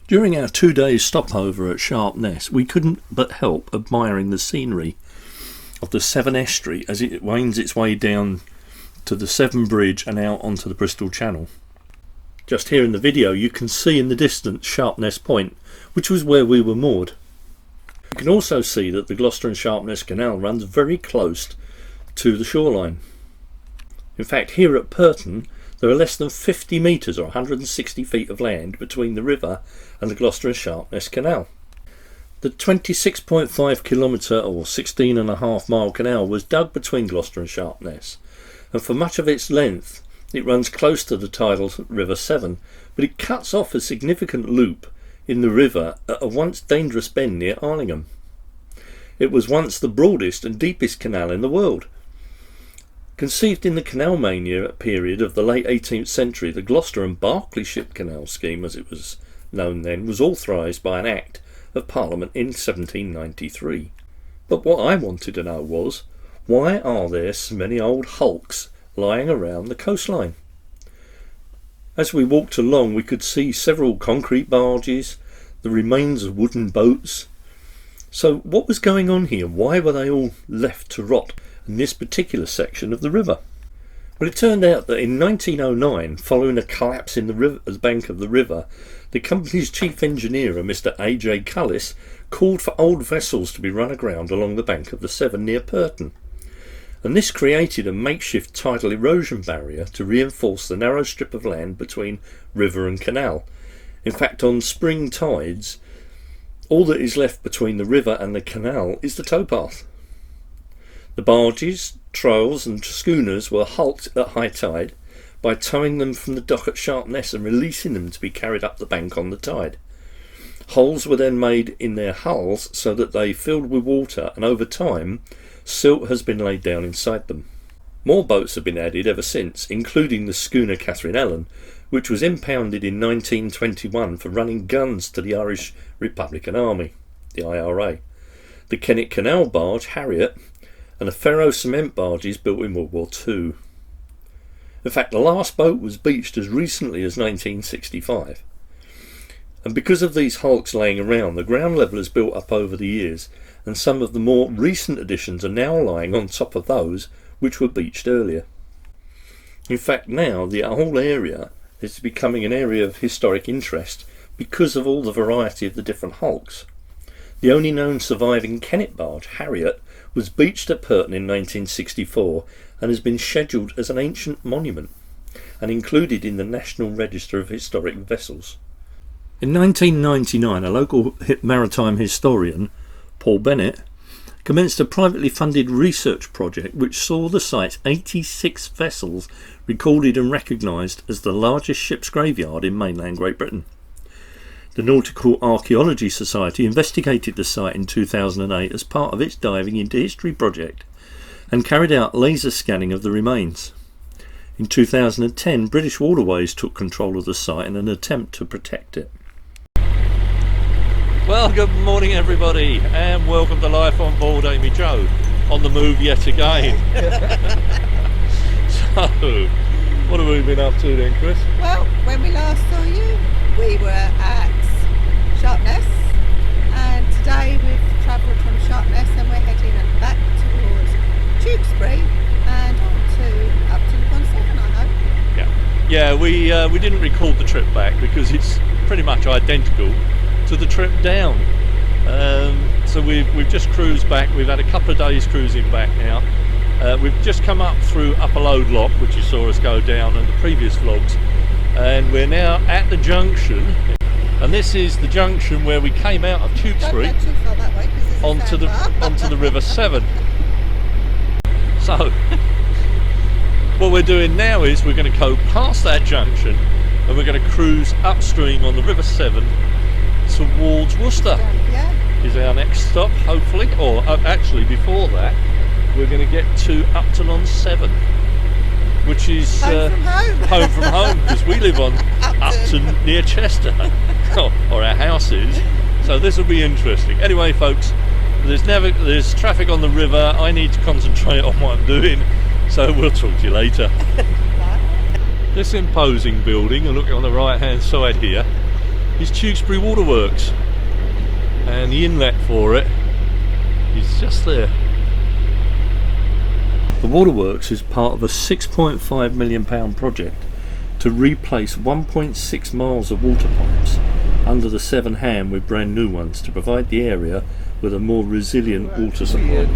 During our 2-day stopover at Sharpness, we couldn't but help admiring the scenery of the Severn estuary as it winds its way down to the Severn Bridge and out onto the Bristol Channel. Just here in the video you can see in the distance Sharpness Point, which was where we were moored. You can also see that the Gloucester and Sharpness Canal runs very close to the shoreline. In fact, here at Upton there are less than 50 metres or 160 feet of land between the river and the Gloucester and Sharpness Canal. The 26.5 kilometre or 16.5 mile canal was dug between Gloucester and Sharpness, and for much of its length it runs close to the tidal River Severn, but it cuts off a significant loop in the river at a once dangerous bend near Arlingham. It was once the broadest and deepest canal in the world. Conceived in the canal mania period of the late 18th century, the Gloucester and Berkeley Ship Canal scheme, as it was known then, was authorised by an Act of Parliament in 1793. But what I wanted to know was, why are there so many old hulks lying around the coastline? As we walked along we could see several concrete barges, the remains of wooden boats. So what was going on here? Why were they all left to rot in this particular section of the river? Well, it turned out that in 1909, following a collapse in the bank of the river, the company's chief engineer, Mr. A.J. Cullis, called for old vessels to be run aground along the bank of the Severn near Upton. And this created a makeshift tidal erosion barrier to reinforce the narrow strip of land between river and canal. In fact, on spring tides, all that is left between the river and the canal is the towpath. The barges, trolls and schooners were hulked at high tide by towing them from the dock at Sharpness and releasing them to be carried up the bank on the tide. Holes were then made in their hulls so that they filled with water, and over time silt has been laid down inside them. More boats have been added ever since, including the schooner Catherine Ellen, which was impounded in 1921 for running guns to the Irish Republican Army, the IRA, the Kennet Canal barge Harriet, and the ferro cement barges built in World War II. In fact, the last boat was beached as recently as 1965. And because of these hulks laying around, the ground level has built up over the years, and some of the more recent additions are now lying on top of those which were beached earlier. In fact, now the whole area is becoming an area of historic interest because of all the variety of the different hulks. The only known surviving Kennet barge, Harriet, was beached at Upton in 1964 and has been scheduled as an ancient monument and included in the National Register of Historic Vessels. In 1999, a local maritime historian, Paul Bennett, commenced a privately funded research project which saw the site's 86 vessels recorded and recognised as the largest ship's graveyard in mainland Great Britain. The Nautical Archaeology Society investigated the site in 2008 as part of its Diving into History project and carried out laser scanning of the remains. In 2010, British Waterways took control of the site in an attempt to protect it. Well, good morning everybody, and welcome to Life on Board Amy Joe, on the move yet again. So, what have we been up to then, Chris? Well, when we last saw you, we were at Sharpness, and today we've travelled from Sharpness and we're heading back towards Tewkesbury and on to Upton upon Severn, I hope. Yeah, we didn't record the trip back because it's pretty much identical to the trip down. So we've just cruised back. We've had a couple of days cruising back now. We've just come up through Upper Load Lock, which you saw us go down in the previous vlogs, and we're now at the junction. And this is the junction where we came out of Tewkesbury onto the River Severn. So what we're doing now is we're going to go past that junction and we're going to cruise upstream on the River Severn towards Worcester. Is our next stop, hopefully, or actually before that we're going to get to Upton on Severn, which is home from home, because we live on Upton near Chester, or our house is. So this will be interesting. Anyway, folks, there's traffic on the river. I need to concentrate on what I'm doing, so we'll talk to you later. This imposing building, and look on the right hand side here, is Tewkesbury Waterworks, and the inlet for it is just there. The Waterworks is part of a £6.5 million project to replace 1.6 miles of water pipes under the Severn Ham with brand new ones to provide the area with a more resilient water supply.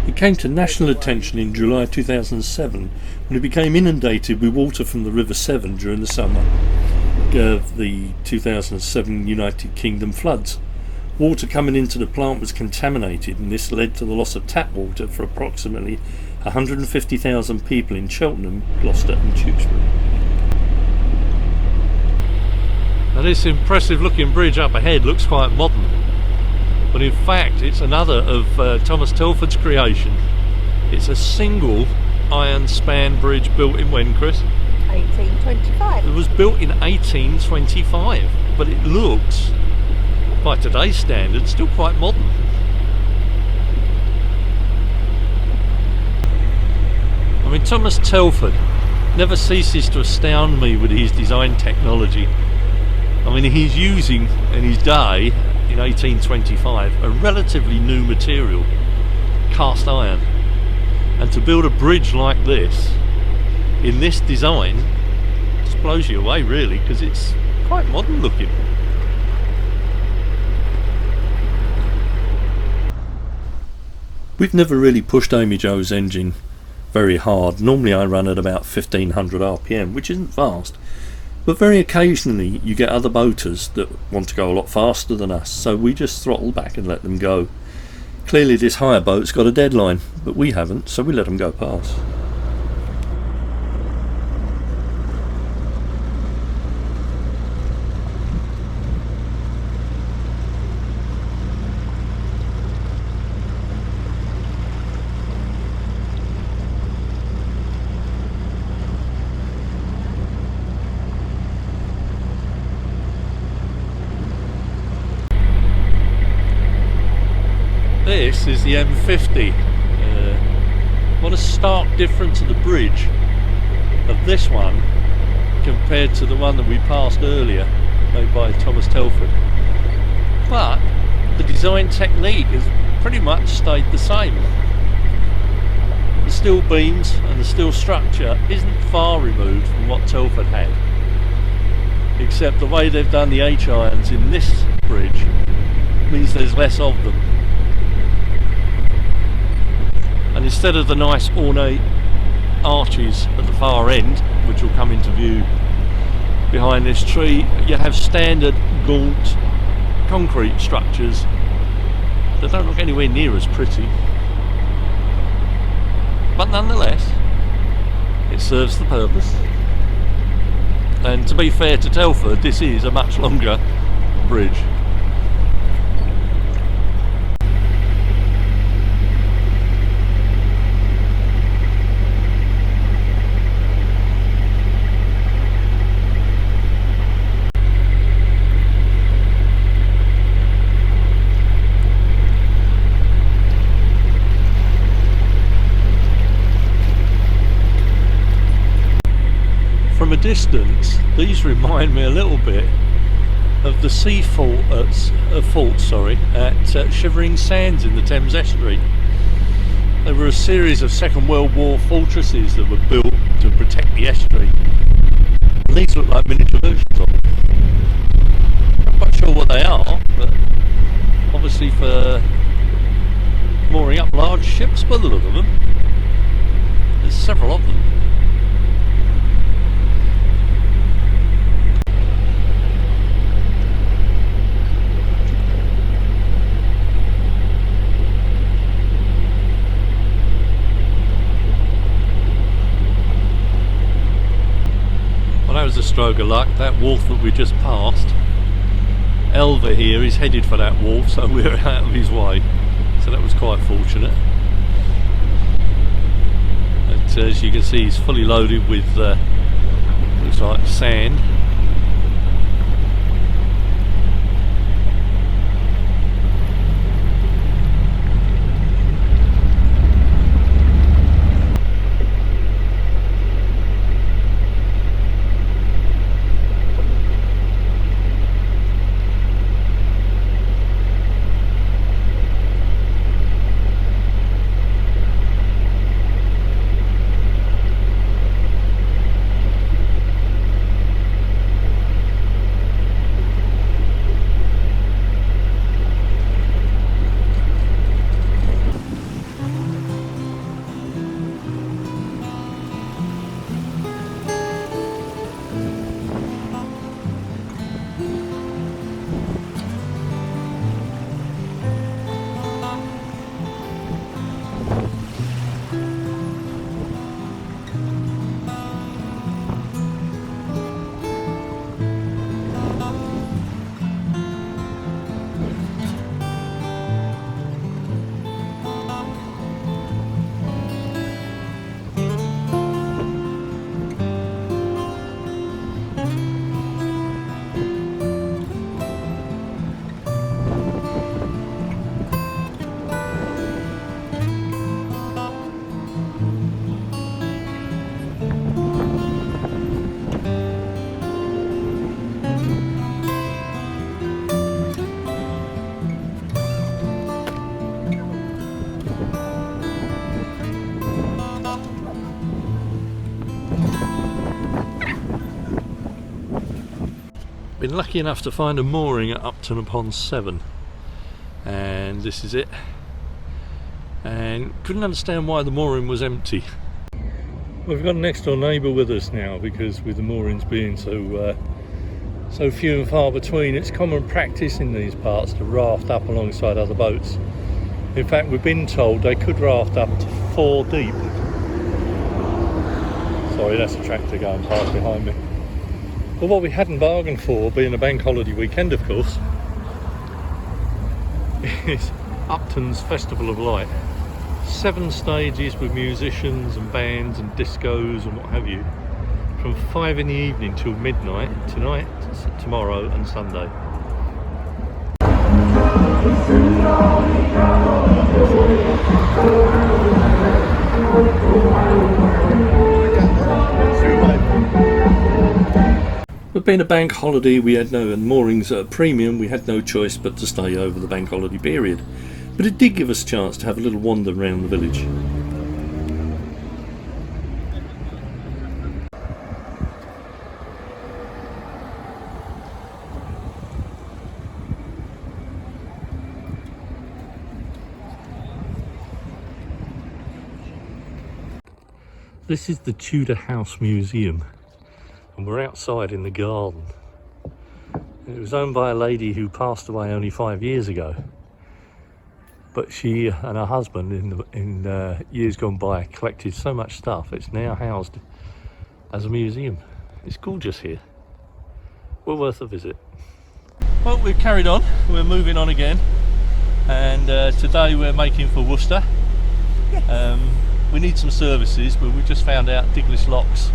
It came to national attention in July 2007 when it became inundated with water from the River Severn during the summer of the 2007 United Kingdom floods. Water coming into the plant was contaminated, and this led to the loss of tap water for approximately 150,000 people in Cheltenham, Gloucester and Tewkesbury. Now this impressive looking bridge up ahead looks quite modern, but in fact it's another of Thomas Telford's creation. It's a single iron span bridge built in when, Chris? 1825. It was built in 1825, but it looks, by today's standards, still quite modern. I mean, Thomas Telford never ceases to astound me with his design technology. I mean, he's using, in his day, in 1825, a relatively new material, cast iron. And to build a bridge like this, in this design, just blows you away really, because it's quite modern looking. We've never really pushed Amy Jo's engine very hard. Normally I run at about 1500 RPM, which isn't fast, but very occasionally you get other boaters that want to go a lot faster than us, so we just throttle back and let them go. Clearly this hire boat's got a deadline, but we haven't, so we let them go past. This is the M50. What a stark difference to the bridge of this one compared to the one that we passed earlier, made by Thomas Telford. But the design technique has pretty much stayed the same. The steel beams and the steel structure isn't far removed from what Telford had, except the way they've done the H-irons in this bridge means there's less of them. And instead of the nice ornate arches at the far end, which will come into view behind this tree, you have standard gaunt concrete structures that don't look anywhere near as pretty. But nonetheless, it serves the purpose. And to be fair to Telford, this is a much longer bridge. From a distance, these remind me a little bit of the sea fault at Shivering Sands in the Thames estuary. They were a series of Second World War fortresses that were built to protect the estuary. And these look like miniature versions of them. I'm not quite sure what they are, but obviously for mooring up large ships by the look of them. There's several of them. That was a stroke of luck. That wharf that we just passed, Elva here is headed for that wharf, so we're out of his way, so that was quite fortunate. But as you can see, he's fully loaded with looks like sand. Been lucky enough to find a mooring at Upton upon Severn, and this is it, and couldn't understand why the mooring was empty. We've got a next door neighbour with us now, because with the moorings being so few and far between, it's common practice in these parts to raft up alongside other boats. In fact, we've been told they could raft up to 4 deep. Sorry, that's a tractor going past behind me. But what we hadn't bargained for, being a bank holiday weekend of course, is Upton's Festival of Light. 7 stages with musicians and bands and discos and what have you, from 5 in the evening till midnight, tonight, tomorrow and Sunday. But being a bank holiday, we had no, and moorings at a premium, we had no choice but to stay over the bank holiday period. But it did give us a chance to have a little wander around the village. This is the Tudor House Museum, and we're outside in the garden. It was owned by a lady who passed away only 5 years ago, but she and her husband in years gone by collected so much stuff, it's now housed as a museum. It's gorgeous here. Well worth a visit. Well, we've carried on, we're moving on again, and today we're making for Worcester. Yes. We need some services, but we've just found out Diglis Locks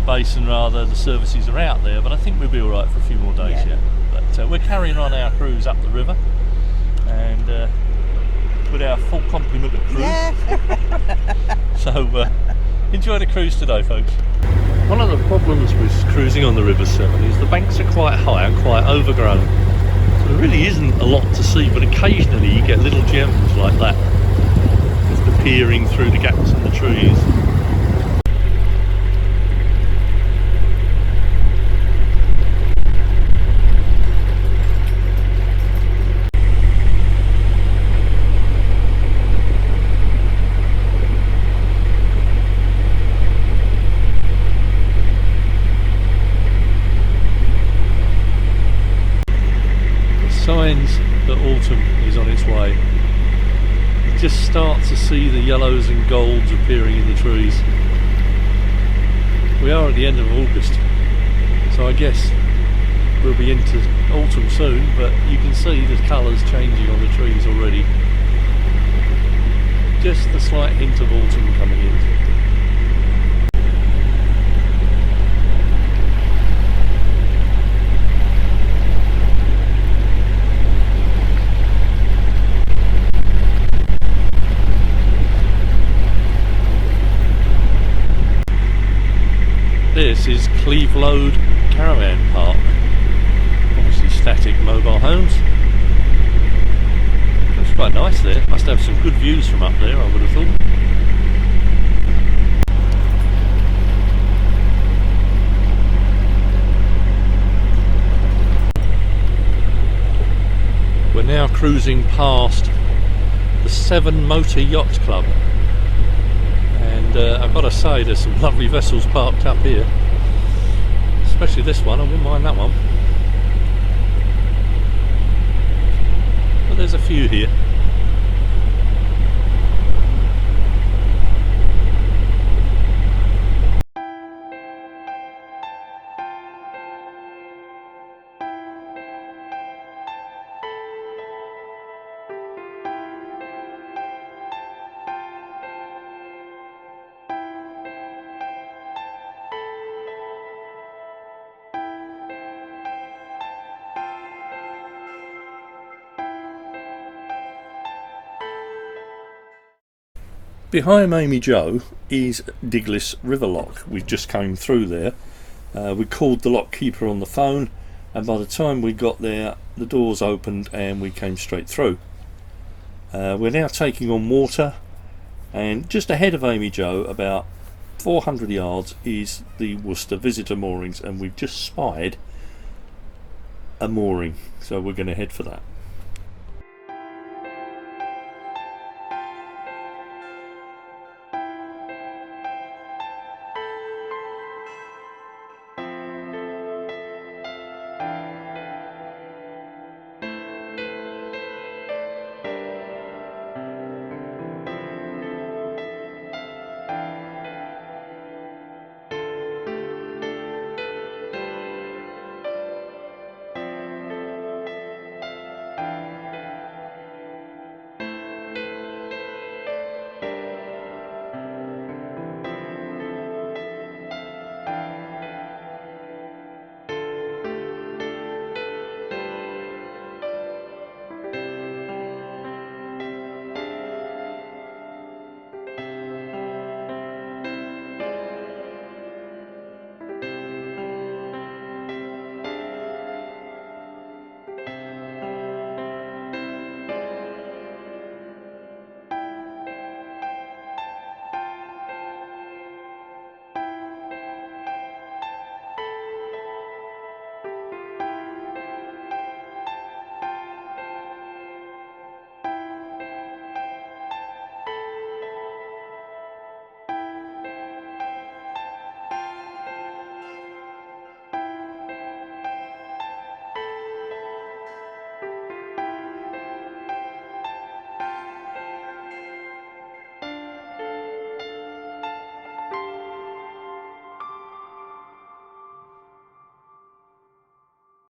basin rather, the services are out there, but I think we'll be alright for a few more days yet. But we're carrying on our cruise up the river, and with our full complement of crew. Yeah. So enjoy the cruise today, folks. One of the problems with cruising on the River Severn is the banks are quite high and quite overgrown, so there really isn't a lot to see, but occasionally you get little gems like that, just appearing through the gaps in the trees. Signs that autumn is on its way. You just start to see the yellows and golds appearing in the trees. We are at the end of August, so I guess we'll be into autumn soon, but you can see the colours changing on the trees already. Just a slight hint of autumn coming in. This is Cleve Load Caravan Park. Obviously static mobile homes. It's quite nice there. Must have some good views from up there, I would have thought. We're now cruising past the Severn Motor Yacht Club. And I've got to say, there's some lovely vessels parked up here, especially this one. I wouldn't mind that one, but there's a few here. Behind Amy Joe is Diglis River Lock. We just came through there. We called the lock keeper on the phone, and by the time we got there the doors opened and we came straight through. We're now taking on water, and just ahead of Amy Joe, about 400 yards, is the Worcester visitor moorings, and we've just spied a mooring, so we're going to head for that.